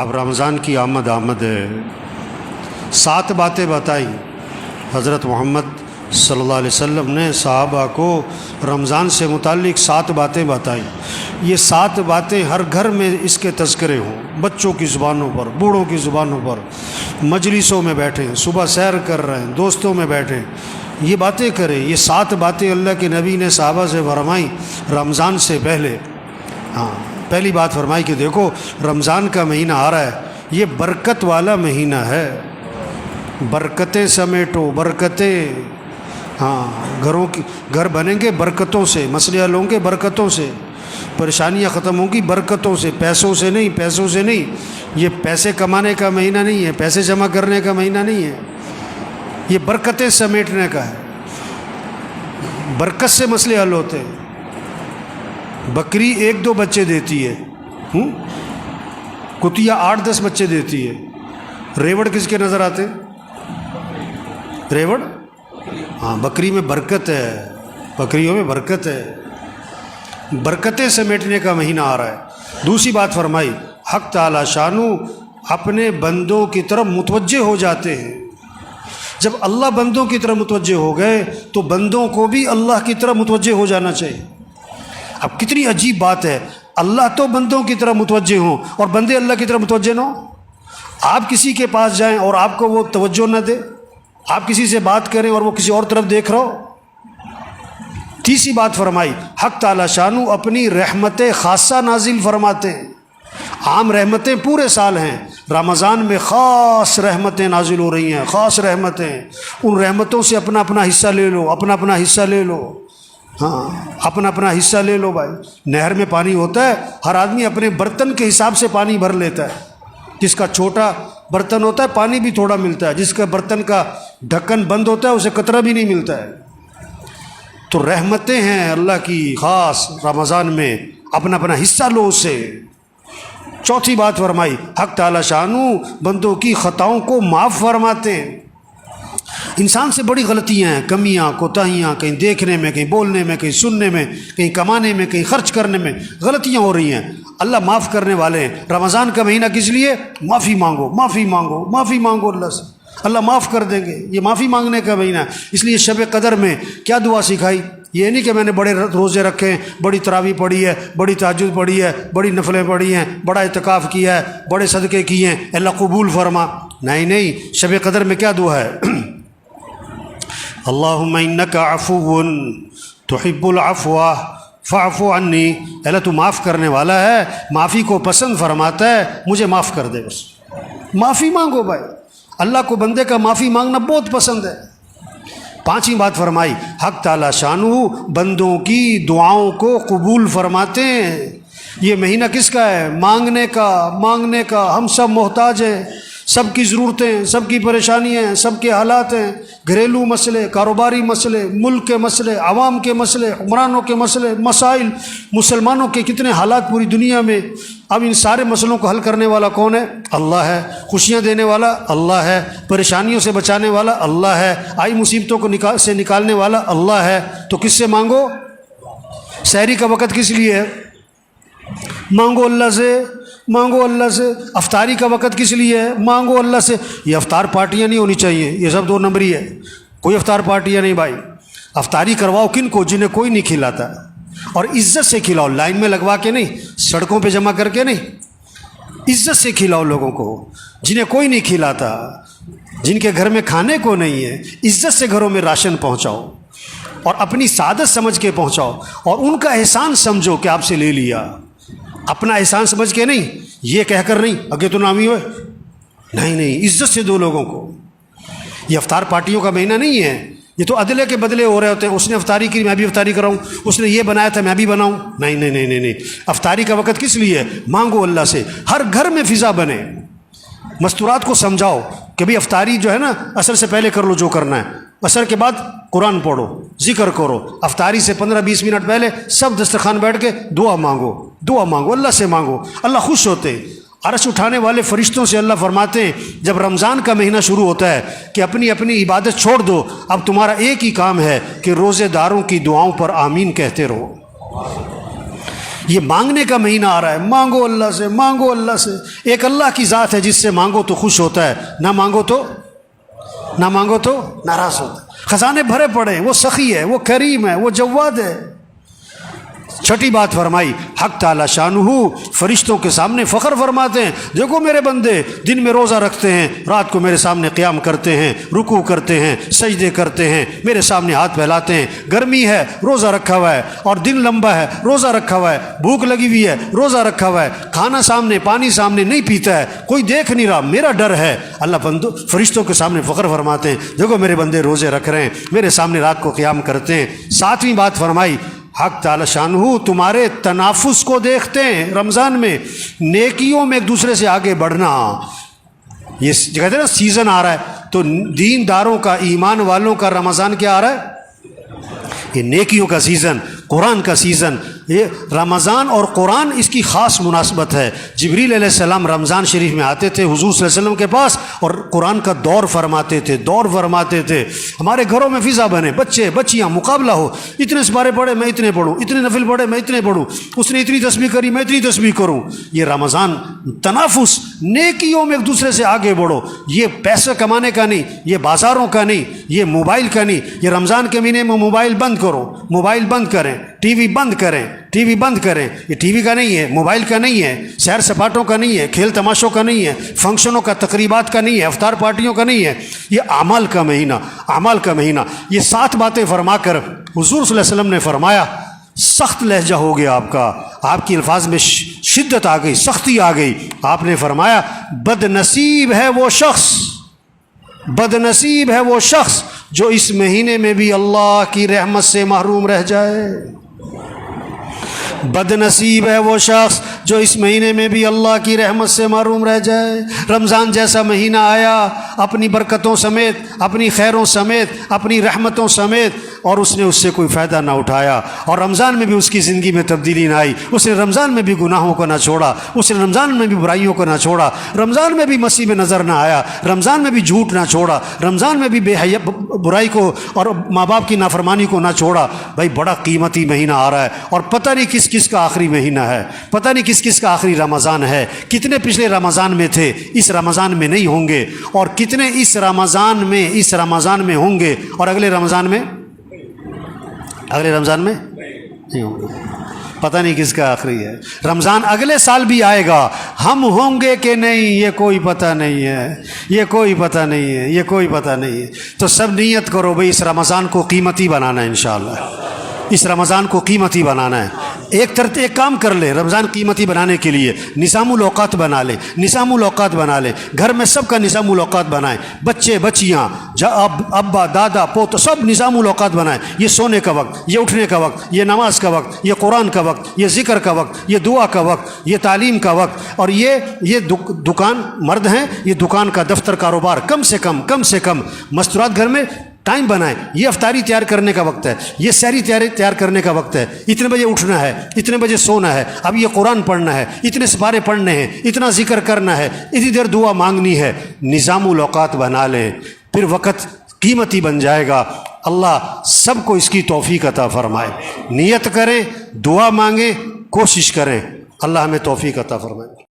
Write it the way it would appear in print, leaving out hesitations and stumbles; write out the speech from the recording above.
اب رمضان کی آمد ہے، 7 باتیں بتائیں حضرت محمد صلی اللہ علیہ وسلم نے صحابہ کو رمضان سے متعلق 7 باتیں بتائیں۔ یہ 7 باتیں ہر گھر میں اس کے تذکرے ہوں، بچوں کی زبانوں پر، بوڑھوں کی زبانوں پر، مجلسوں میں بیٹھیں، صبح سیر کر رہے ہیں، دوستوں میں بیٹھیں، یہ باتیں کریں۔ یہ 7 باتیں اللہ کے نبی نے صحابہ سے فرمائیں رمضان سے پہلے۔ پہلی بات فرمائی کہ دیکھو رمضان کا مہینہ آ رہا ہے، یہ برکت والا مہینہ ہے، برکتیں سمیٹو، برکتیں۔ گھر بنیں گے برکتوں سے، مسئلے حل ہوں گے برکتوں سے، پریشانیاں ختم ہوں گی برکتوں سے، پیسوں سے نہیں۔ یہ پیسے کمانے کا مہینہ نہیں ہے، پیسے جمع کرنے کا مہینہ نہیں ہے، یہ برکتیں سمیٹنے کا ہے۔ برکت سے مسئلے حل ہوتے ہیں۔ بکری 1-2 بچے دیتی ہے، کتیا 8-10 بچے دیتی ہے۔ ریوڑ کس کے نظر آتے؟ ریوڑ؟ بکری میں برکت ہے، بکریوں میں برکت ہے، برکتیں سمیٹنے کا مہینہ آ رہا ہے۔ دوسری بات فرمائی حق تعالی شانو اپنے بندوں کی طرف متوجہ ہو جاتے ہیں۔ جب اللہ بندوں کی طرف متوجہ ہو گئے تو بندوں کو بھی اللہ کی طرف متوجہ ہو جانا چاہیے۔ اب کتنی عجیب بات ہے، اللہ تو بندوں کی طرف متوجہ ہوں اور بندے اللہ کی طرف متوجہ نہ ہوں۔ آپ کسی کے پاس جائیں اور آپ کو وہ توجہ نہ دے، آپ کسی سے بات کریں اور وہ کسی اور طرف دیکھ رہا ہو۔ تیسری بات فرمائی حق تعالی شانو اپنی رحمت خاصہ نازل فرماتے ہیں۔ عام رحمتیں پورے سال ہیں، رمضان میں خاص رحمتیں نازل ہو رہی ہیں، خاص رحمتیں۔ ان رحمتوں سے اپنا اپنا حصہ لے لو، اپنا اپنا حصہ لے لو، اپنا اپنا حصہ لے لو بھائی۔ نہر میں پانی ہوتا ہے، ہر آدمی اپنے برتن کے حساب سے پانی بھر لیتا ہے۔ جس کا چھوٹا برتن ہوتا ہے پانی بھی تھوڑا ملتا ہے، جس کا برتن کا ڈھکن بند ہوتا ہے اسے قطرہ بھی نہیں ملتا ہے۔ تو رحمتیں ہیں اللہ کی خاص رمضان میں، اپنا اپنا حصہ لو اسے۔ چوتھی بات فرمائی حق تعالی شانو بندوں کی خطاؤں کو معاف فرماتے ہیں۔ انسان سے بڑی غلطیاں ہیں، کمیاں، کوتاہیاں، کہیں دیکھنے میں، کہیں بولنے میں، کہیں سننے میں، کہیں کمانے میں، کہیں خرچ کرنے میں غلطیاں ہو رہی ہیں۔ اللہ معاف کرنے والے ہیں۔ رمضان کا مہینہ کس لیے؟ معافی مانگو، معافی مانگو، معافی مانگو اللہ سے، اللہ معاف کر دیں گے۔ یہ معافی مانگنے کا مہینہ ہے۔ اس لیے شب قدر میں کیا دعا سکھائی؟ یہ نہیں کہ میں نے بڑے روزے رکھے ہیں، بڑی تراویح پڑھی ہے، بڑی تہجد پڑھی ہے، بڑی نفلیں پڑھی ہیں، بڑا اعتکاف کیا ہے، بڑے صدقے کیے ہیں، اللہ قبول فرما۔ نہیں، شب قدر میں کیا دعا ہے؟ اللہم انک عفو تحب العفو فاعف عنی۔ اللہ تو معاف کرنے والا ہے، معافی کو پسند فرماتا ہے، مجھے معاف کر دے۔ بس معافی مانگو بھائی، اللہ کو بندے کا معافی مانگنا بہت پسند ہے۔ پانچویں بات فرمائی حق تعالی شانو بندوں کی دعاؤں کو قبول فرماتے ہیں۔ یہ مہینہ کس کا ہے؟ مانگنے کا۔ ہم سب محتاج ہیں، سب کی ضرورتیں، سب کی پریشانیاں ہیں، سب کے حالات ہیں، گھریلو مسئلے، کاروباری مسئلے، ملک کے مسئلے، عوام کے مسئلے، حکمرانوں کے مسئلے، مسائل، مسلمانوں کے کتنے حالات پوری دنیا میں۔ اب ان سارے مسئلوں کو حل کرنے والا کون ہے؟ اللہ ہے۔ خوشیاں دینے والا اللہ ہے، پریشانیوں سے بچانے والا اللہ ہے، آئی مصیبتوں کو سے نکالنے والا اللہ ہے۔ تو کس سے مانگو؟ سحری کا وقت کس لیے ہے؟ مانگو اللہ سے، مانگو اللہ سے۔ افطاری کا وقت کس لیے ہے؟ مانگو اللہ سے۔ یہ افطار پارٹیاں نہیں ہونی چاہیے، یہ سب 2 نمبری ہے، کوئی افطار پارٹیاں نہیں بھائی۔ افطاری کرواؤ کن کو؟ جنہیں کوئی نہیں کھلاتا، اور عزت سے کھلاؤ، لائن میں لگوا کے نہیں، سڑکوں پہ جمع کر کے نہیں، عزت سے کھلاؤ لوگوں کو۔ جنہیں کوئی نہیں کھلاتا، جن کے گھر میں کھانے کو نہیں ہے، عزت سے گھروں میں راشن پہنچاؤ اور اپنی سعادت سمجھ کے پہنچاؤ، اور ان کا احسان سمجھو کہ آپ سے لے لیا، اپنا احسان سمجھ کے نہیں، یہ کہہ کر نہیں اگے تو نامی ہوئے، نہیں، عزت سے دو لوگوں کو۔ یہ افطار پارٹیوں کا مہینہ نہیں ہے، یہ تو عدلے کے بدلے ہو رہے ہوتے ہیں۔ اس نے افطاری کی میں بھی افطاری کراؤں، اس نے یہ بنایا تھا میں بھی بناؤں، نہیں۔ افطاری کا وقت کس لیے؟ مانگو اللہ سے، ہر گھر میں فضا بنے۔ مستورات کو سمجھاؤ کہ بھئی افطاری جو ہے نا عصر سے پہلے کر لو جو کرنا ہے، عصر کے بعد قرآن پڑھو، ذکر کرو، افطاری سے 15-20 منٹ پہلے سب دسترخوان بیٹھ کے دعا مانگو، اللہ سے مانگو، اللہ خوش ہوتے ہیں۔ عرش اٹھانے والے فرشتوں سے اللہ فرماتے ہیں جب رمضان کا مہینہ شروع ہوتا ہے کہ اپنی اپنی عبادت چھوڑ دو، اب تمہارا ایک ہی کام ہے کہ روزے داروں کی دعاؤں پر آمین کہتے رہو۔ یہ مانگنے کا مہینہ آ رہا ہے، مانگو اللہ سے، مانگو اللہ سے۔ ایک اللہ کی ذات ہے جس سے مانگو تو خوش ہوتا ہے، نہ مانگو تو ناراض ہوتا ہے۔ خزانے بھرے پڑے، وہ سخی ہے، وہ کریم ہے، وہ جواد ہے۔ چھٹی بات فرمائی، حق تعالی شانہ فرشتوں کے سامنے فخر فرماتے ہیں، دیکھو میرے بندے دن میں روزہ رکھتے ہیں، رات کو میرے سامنے قیام کرتے ہیں، رکوع کرتے ہیں، سجدے کرتے ہیں، میرے سامنے ہاتھ پھیلاتے ہیں۔ گرمی ہے روزہ رکھا ہوا ہے، اور دن لمبا ہے روزہ رکھا ہوا ہے، بھوک لگی ہوئی ہے روزہ رکھا ہوا ہے، کھانا سامنے پانی سامنے نہیں پیتا ہے، کوئی دیکھ نہیں رہا، میرا ڈر ہے۔ اللہ بندو فرشتوں کے سامنے فخر فرماتے ہیں، دیکھو میرے بندے روزے رکھ رہے ہیں، میرے سامنے رات کو قیام کرتے ہیں۔ ساتویں بات فرمائی، حق تعالی شانہ تمہارے تنافس کو دیکھتے ہیں رمضان میں، نیکیوں میں ایک دوسرے سے آگے بڑھنا۔ یہ کہتے ہیں نا سیزن آ رہا ہے، تو دین داروں کا، ایمان والوں کا رمضان کیا آ رہا ہے؟ یہ نیکیوں کا سیزن، قرآن کا سیزن۔ یہ رمضان اور قرآن اس کی خاص مناسبت ہے۔ جبریل علیہ السلام رمضان شریف میں آتے تھے حضور صلی اللہ علیہ وسلم کے پاس، اور قرآن کا دور فرماتے تھے۔ ہمارے گھروں میں فضا بنے، بچے بچیاں مقابلہ ہو، اتنے سپارے پڑھے میں اتنے پڑھوں، اتنے نفل پڑھے میں اتنے پڑھوں، اس نے اتنی تسبیح کری میں اتنی تسبیح کروں۔ یہ رمضان تنافس، نیکیوں میں ایک دوسرے سے آگے بڑھو۔ یہ پیسے کمانے کا نہیں، یہ بازاروں کا نہیں، یہ موبائل کا نہیں۔ یہ رمضان کے مہینے میں موبائل بند کرو، موبائل بند کریں، ٹی وی بند کریں، ٹی وی بند کریں۔ یہ ٹی وی کا نہیں ہے، موبائل کا نہیں ہے، سیر سپاٹوں کا نہیں ہے، کھیل تماشوں کا نہیں ہے، فنکشنوں کا، تقریبات کا نہیں ہے، افطار پارٹیوں کا نہیں ہے۔ یہ اعمال کا مہینہ۔ یہ 7 باتیں فرما کر حضور صلی اللہ علیہ وسلم نے فرمایا، سخت لہجہ ہو گیا آپ کا، آپ کی الفاظ میں شدت آ گئی، سختی آ گئی۔ آپ نے فرمایا، بد نصیب ہے وہ شخص جو اس مہینے میں بھی اللہ کی رحمت سے محروم رہ جائے۔ بد نصیب ہے وہ شخص جو اس مہینے میں بھی اللہ کی رحمت سے محروم رہ جائے۔ رمضان جیسا مہینہ آیا اپنی برکتوں سمیت، اپنی خیروں سمیت، اپنی رحمتوں سمیت، اور اس نے اس سے کوئی فائدہ نہ اٹھایا، اور رمضان میں بھی اس کی زندگی میں تبدیلی نہ آئی۔ اس نے رمضان میں بھی گناہوں کو نہ چھوڑا، اس نے رمضان میں بھی برائیوں کو نہ چھوڑا، رمضان میں بھی مسیح میں نظر نہ آیا، رمضان میں بھی جھوٹ نہ چھوڑا، رمضان میں بھی برائی کو اور ماں باپ کی نافرمانی کو نہ چھوڑا۔ بھائی بڑا قیمتی مہینہ آ رہا ہے، اور پتہ نہیں کس کا آخری مہینہ ہے، پتہ نہیں کس کا آخری رمضان ہے۔ کتنے پچھلے رمضان میں تھے، اس رمضان میں نہیں ہوں گے، اور کتنے اس رمضان میں ہوں گے، اور اگلے رمضان میں نہیں ہوں گے۔ پتہ نہیں کس کا آخری ہے۔ رمضان اگلے سال بھی آئے گا، ہم ہوں گے کہ نہیں یہ کوئی پتہ نہیں ہے۔ تو سب نیت کرو بھئی اس رمضان کو قیمتی بنانا ہے، انشاءاللہ اس رمضان کو قیمتی بنانا ہے۔ ایک کام کر لے رمضان قیمتی بنانے کے لیے، نظام الاوقات بنا لے، گھر میں سب کا نظام الاوقات بنائیں، بچے بچیاں، ابا دادا پوت، سب نظام الاوقات بنائیں۔ یہ سونے کا وقت، یہ اٹھنے کا وقت، یہ نماز کا وقت، یہ قرآن کا وقت، یہ ذکر کا وقت، یہ دعا کا وقت، یہ تعلیم کا وقت، اور یہ دکان مرد ہیں، یہ دکان کا دفتر کاروبار کم سے کم مستورات گھر میں ٹائم بنائیں۔ یہ افطاری تیار کرنے کا وقت ہے، یہ سحری تیار کرنے کا وقت ہے، اتنے بجے اٹھنا ہے، اتنے بجے سونا ہے، اب یہ قرآن پڑھنا ہے، اتنے سپارے پڑھنے ہیں، اتنا ذکر کرنا ہے، اتنی دیر دعا مانگنی ہے۔ نظام الاوقات بنا لیں، پھر وقت قیمتی بن جائے گا۔ اللہ سب کو اس کی توفیق عطا فرمائے۔ نیت کریں، دعا مانگیں، کوشش کریں، اللہ ہمیں توفیق عطا فرمائے۔